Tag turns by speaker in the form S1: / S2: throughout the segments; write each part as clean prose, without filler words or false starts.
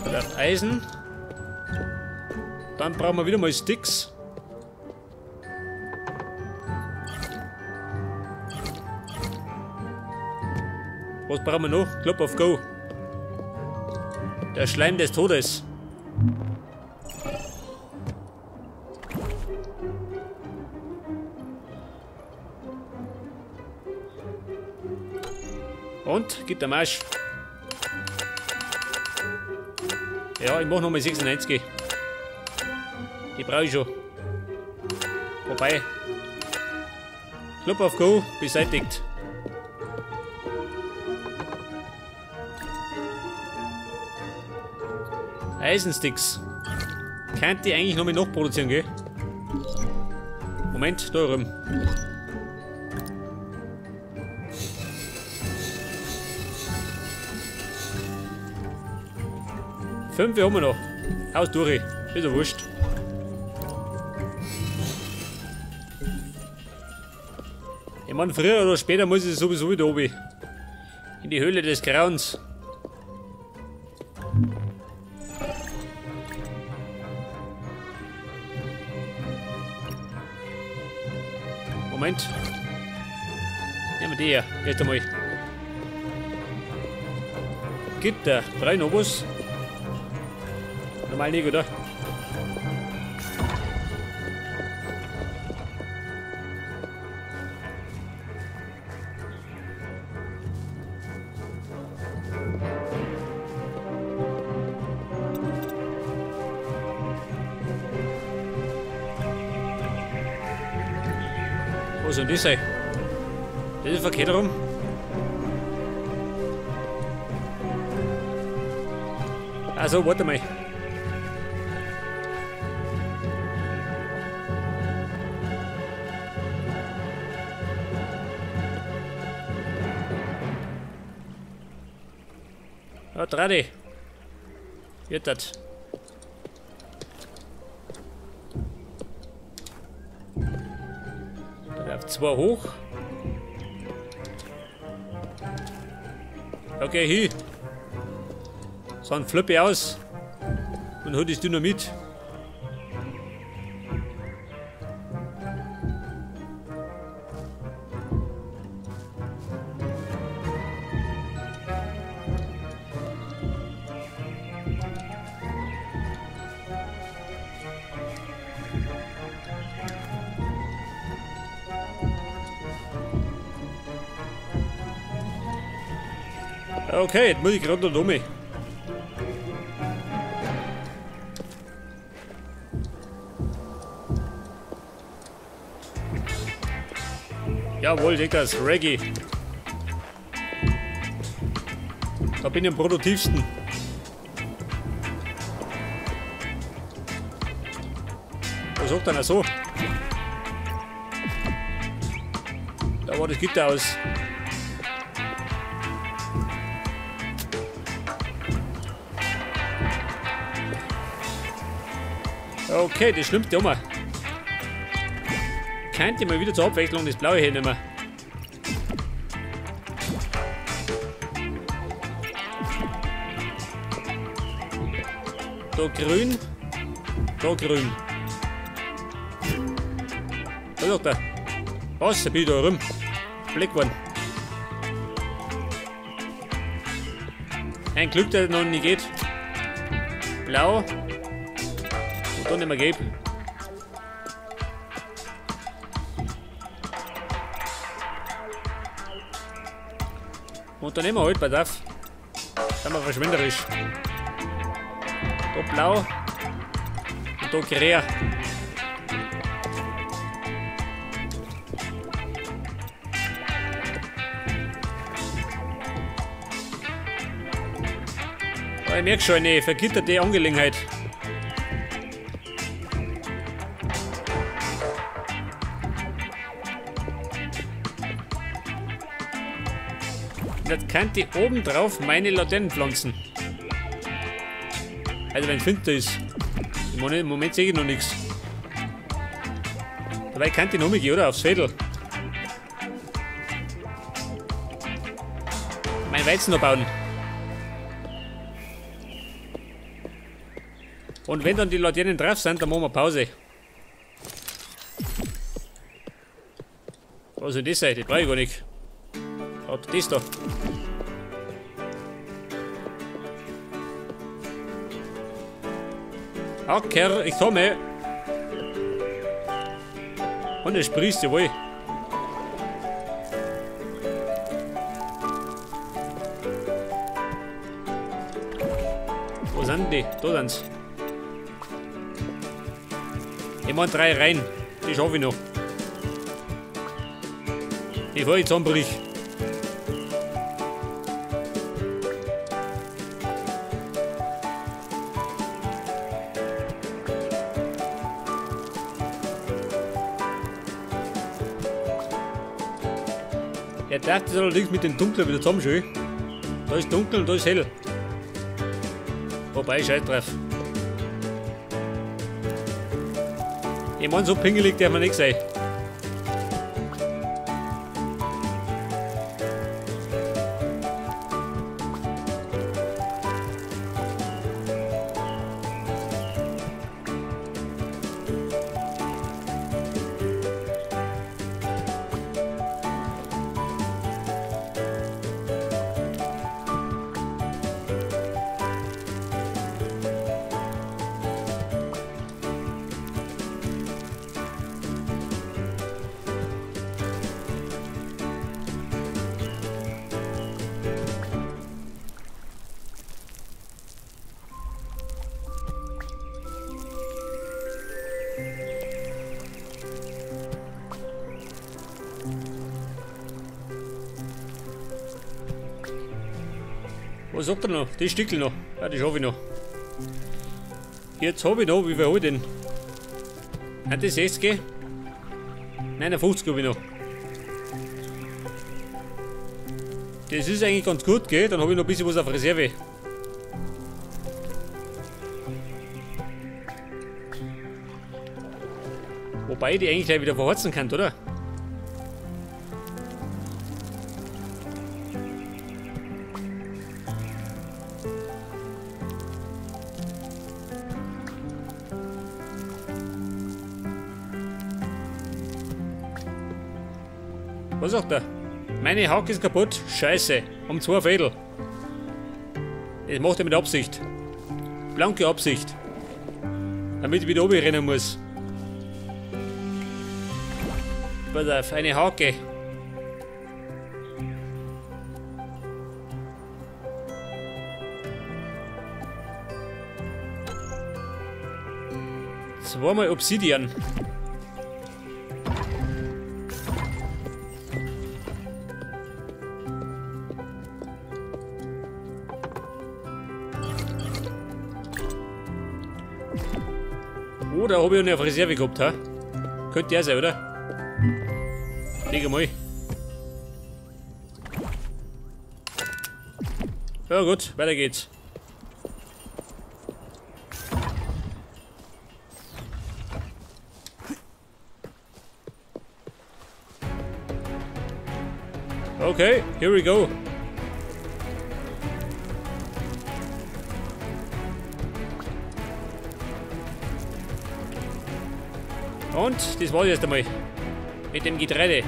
S1: Da läuft Eisen. Dann brauchen wir wieder mal Sticks. Was brauchen wir noch? Club of Go. Der Schleim des Todes. Und? Gibt der Marsch. Ja, ich mach nochmal 96. Die brauche ich schon. Wobei. Club of Go beseitigt. Eisensticks. Kann die eigentlich noch mal nachproduzieren, gell? Moment, da rum. Fünf haben wir noch. Haus durch. Ist ja wurscht. Ich meine, früher oder später muss ich sowieso wieder oben. In die Höhle des Grauens. Moment. Nehmen wir die hier. Erst einmal. Gitter. 3 Nobus. Normal nicht, oder? Was soll das sein? Das ist verkehrt rum. Also, warte mal. Ja, Tradi. Wird das. Auf 2 hoch. Okay, hier. So ein Flippe aus. Und hol das Dynamit. Okay, jetzt muss ich gerade noch um. Jawohl, Dickers, Reggae. Da bin ich am produktivsten. Was sagt einer so? Da war das Gitter aus. Okay, das Schlimmste haben wir. Könnte mal wieder zur Abwechslung das Blaue hier nehmen. Da grün. Da grün. Da sagt er. Was? Da bin ich da rum. Blick geworden. Ein Glück, dass es noch nicht geht. Blau. Und dann nicht mehr geben. Und dann nehmen wir halt, pass auf. Sind wir verschwenderisch. Da blau. Und da grün. Aber ich merke schon eine vergitterte Angelegenheit. Jetzt kann ich oben drauf meine Laternen pflanzen. Also wenn es finster ist. Im Moment sehe ich noch nichts. Dabei kann ich noch mitgehen, oder? Aufs Fädel. Mein Weizen noch bauen. Und wenn dann die Laternen drauf sind, dann machen wir Pause. Was soll das sein? Das brauche ich gar nicht. Hat das da. Acker, ich komme. Und es sprießt jawohl. Wo sind die? Da sind sie. Ich meine 3 rein. Die schaffe ich noch. Bevor ich zusammenbrich. Er darf das allerdings mit dem Dunklen wieder zusammenschön. Da ist dunkel und da ist hell. Wobei, scheiß drauf. Ich meine, so pingelig darf man nicht sein. Was sagt er noch? Die Stückel noch. Ja, die schaffe ich noch. Jetzt habe ich noch, wie viel habe ich denn? Hat das 60? 59 habe ich noch. Das ist eigentlich ganz gut, gell? Dann habe ich noch ein bisschen was auf Reserve. Wobei ich die eigentlich gleich wieder verheizen kann, oder? Was sagt er? Meine Hacke ist kaputt. Scheiße. Um 2 Fädel. Das macht er mit Absicht. Blanke Absicht. Damit ich wieder oben rennen muss. Pass auf, eine Hake. Zweimal Obsidian. Oh, da habe ich noch eine Reserve gehabt, ha? Könnte der sein, oder? Leg mal. Ja gut, weiter geht's. Okay, here we go. Und das war's erst einmal mit dem Getreide.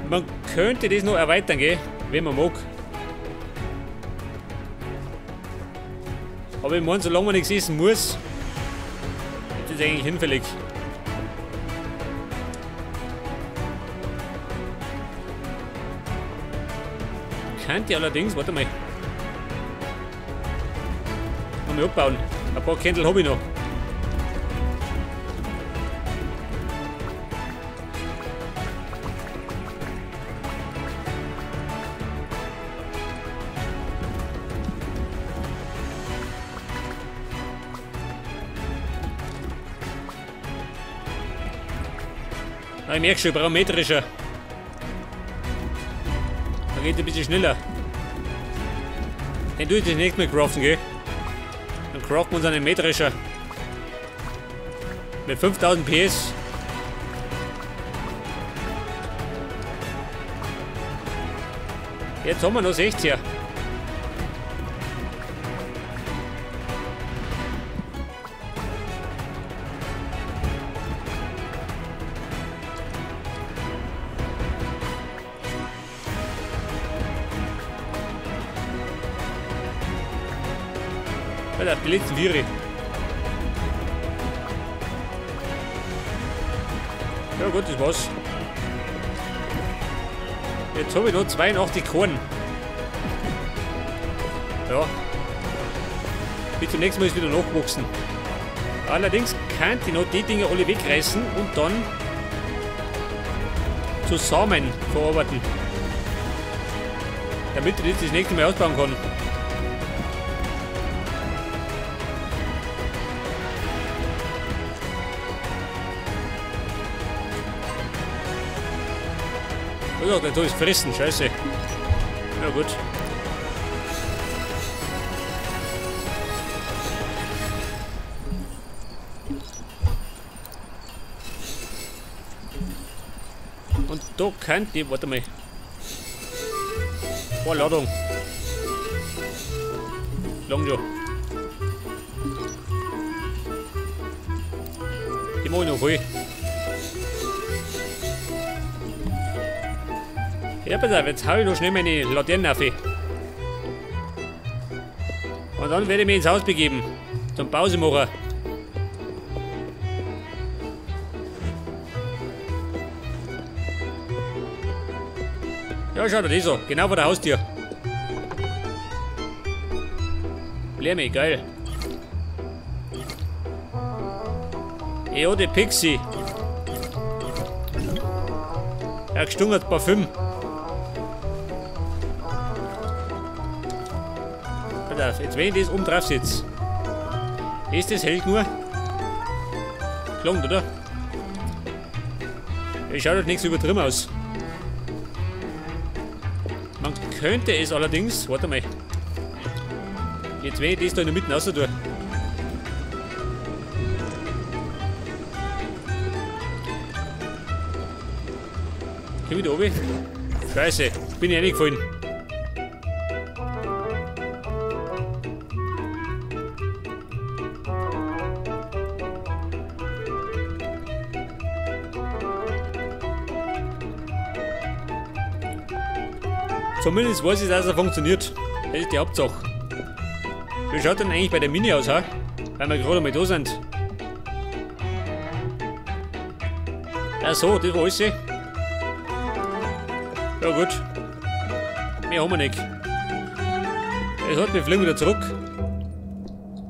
S1: Man könnte das noch erweitern, gell? Wenn man mag. Aber ich meine, solange man nichts essen muss, ist das eigentlich hinfällig. Könnte allerdings, warte mal. Noch mal abbauen. Ein paar Kändel habe ich noch. Ich merke schon, parametrischer. Da geht es ein bisschen schneller. Dann tue ich das nächste Mal craften, gell? Dann craften wir uns einen metrischer. Mit 5000 PS. Jetzt haben wir noch 60er. Alter, die letzten Viere. Ja gut, das war's. Jetzt habe ich noch 82 Korn. Ja. Bis zum nächsten Mal ist wieder nachgewachsen. Allerdings kann ich noch die Dinge alle wegreißen und dann zusammen verarbeiten. Damit ich das nächste Mal ausbauen kann. Oh, da ist fressen, scheiße. Ja gut. Und da kann die, warte mal. Oh, Ladung. Lang schon. Die mache ich noch voll. Ja, pass auf, jetzt hau ich noch schnell meine Laternen auf. Und dann werde ich mich ins Haus begeben. Zum Pausemacher. Ja, schau dir das an. Genau vor der Haustür. Blärme, geil. Ja, die Pixie. Er gestungert Parfüm. Jetzt wenn ich das oben drauf sitze. Ist das hält nur? Klang, oder? Es schaut halt nichts übertrieben aus. Man könnte es allerdings, warte mal. Jetzt wenn ich das da in der Mitte raus tue. Komm ich da oben? Scheiße, bin ich reingefallen. Zumindest weiß ich, dass er funktioniert. Das ist die Hauptsache. Wie schaut denn eigentlich bei der Mini aus, ha? Weil wir gerade mal da sind. Ach so, das war alles. Ja gut. Mehr haben wir nicht. Das hat, wir fliegen wieder zurück.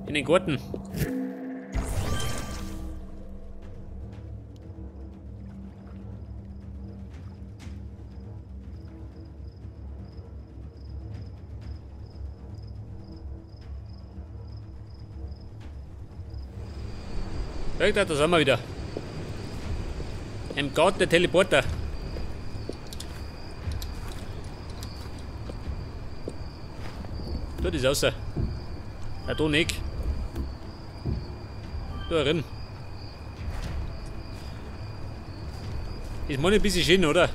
S1: In den Garten. Da sind wir wieder. Im Garten der Teleporter. Da ist außer. Ja, da nicht. Da drin. Ist mal ein bisschen schön, oder?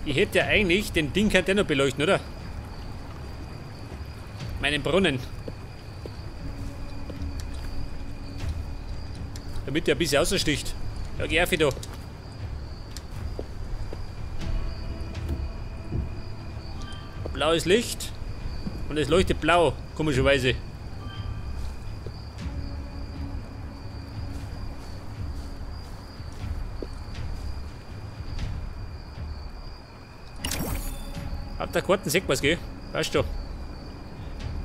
S1: Ich hätte ja eigentlich den Ding kann der noch beleuchten, oder? Meinen Brunnen. Damit der ein bisschen aussticht. Ja, geh auf da. Blaues Licht. Und es leuchtet blau, komischerweise. Ab der Karten sieht man's, gell? Weißt du.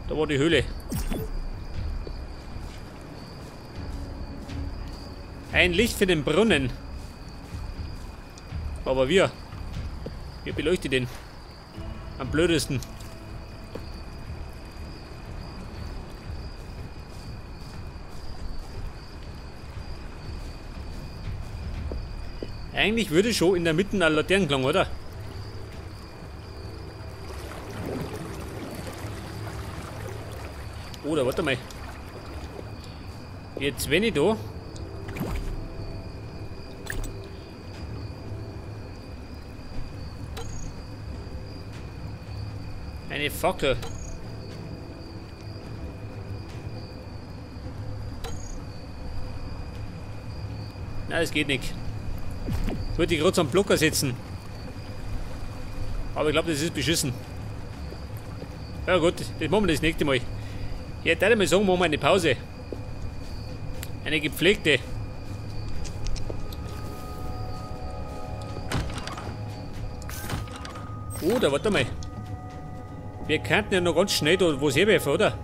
S1: Da war die Höhle. Ein Licht für den Brunnen. Aber wie beleuchtet den? Am blödesten. Eigentlich würde schon in der Mitte eine Laterne klang, oder? Oder warte mal. Jetzt wenn ich da. Eine Fackel. Nein, das geht nicht. Wollte ich gerade zum Blocker setzen. Aber ich glaube, das ist beschissen. Ja gut, das machen wir das nächste Mal. Ja, da mal sagen, machen wir eine Pause. Eine gepflegte. Oder, warte mal. Wir könnten ja noch ganz schnell da was herwerfen, oder?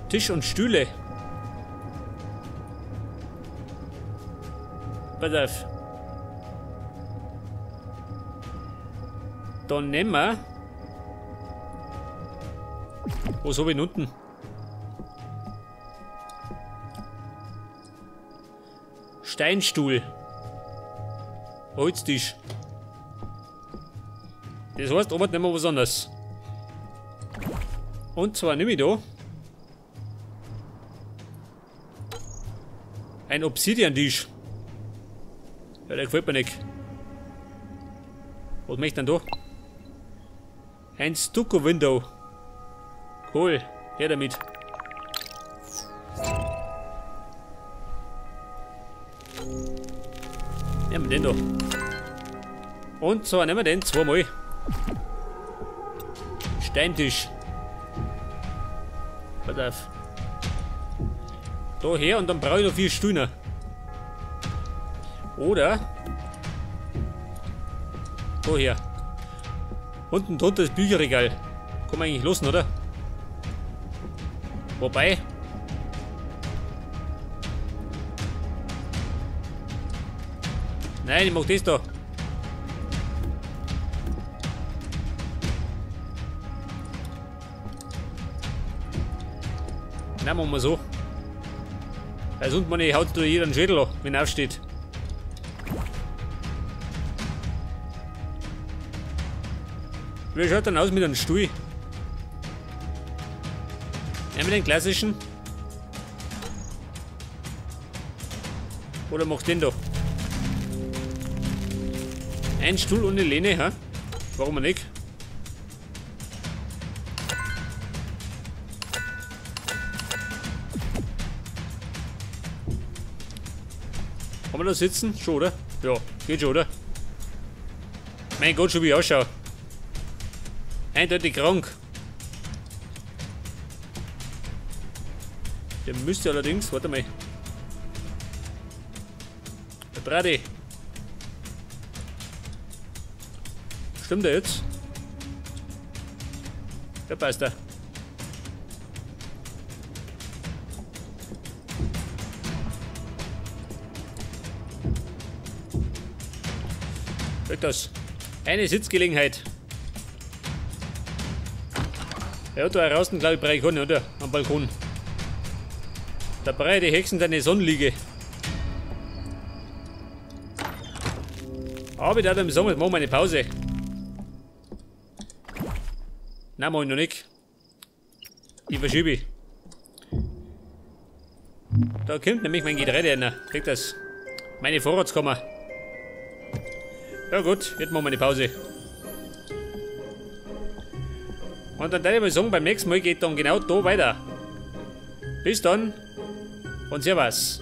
S1: Tisch und Stühle. Pass auf. Dann nehmen wir. Was habe ich denn unten? Steinstuhl. Holztisch. Das heißt, oben nehmen wir was anderes. Und zwar nehme ich da ein Obsidian-Tisch. Ja, der gefällt mir nicht. Was möchte ich denn da? Ein Stucco-Window. Cool, her damit. Nehmen wir den da. Und zwar nehmen wir den zweimal. Steintisch. Pass auf. Da her und dann brauche ich noch 4 Stühle. Oder da her. Unten drunter das Bücherregal. Kann man eigentlich losen, oder? Wobei. Nein, ich mach das da. Nein, machen wir so. Weil sonst haut da jeder einen Schädel an, wenn er aufsteht. Wie schaut dann aus mit einem Stuhl? Nehmen wir den klassischen. Oder macht den da. Ein Stuhl ohne Lehne, ha? Warum nicht? Kann man da sitzen? Schon, oder? Ja, geht schon, oder? Mein Gott, schon wie ich ausschaue. Eindeutig krank. Der müsste allerdings, warte mal. Der Brady. Stimmt der jetzt? Ja, passt der. Hört das? Eine Sitzgelegenheit. Ja, da draußen, glaube ich, brauche ich auch nicht, oder? Am Balkon. Da brauche ich die Hexen deine Sonnenliege. Aber ich würde sagen, jetzt machen wir eine Pause. Nein, mach ich noch nicht. Die verschiebe ich. Da kommt nämlich mein Getreide rein. Kriegt das? Meine Vorratskammer. Ja gut, jetzt machen wir eine Pause. Und dann würde ich mal sagen, beim nächsten Mal geht dann genau da weiter. Bis dann und Servus.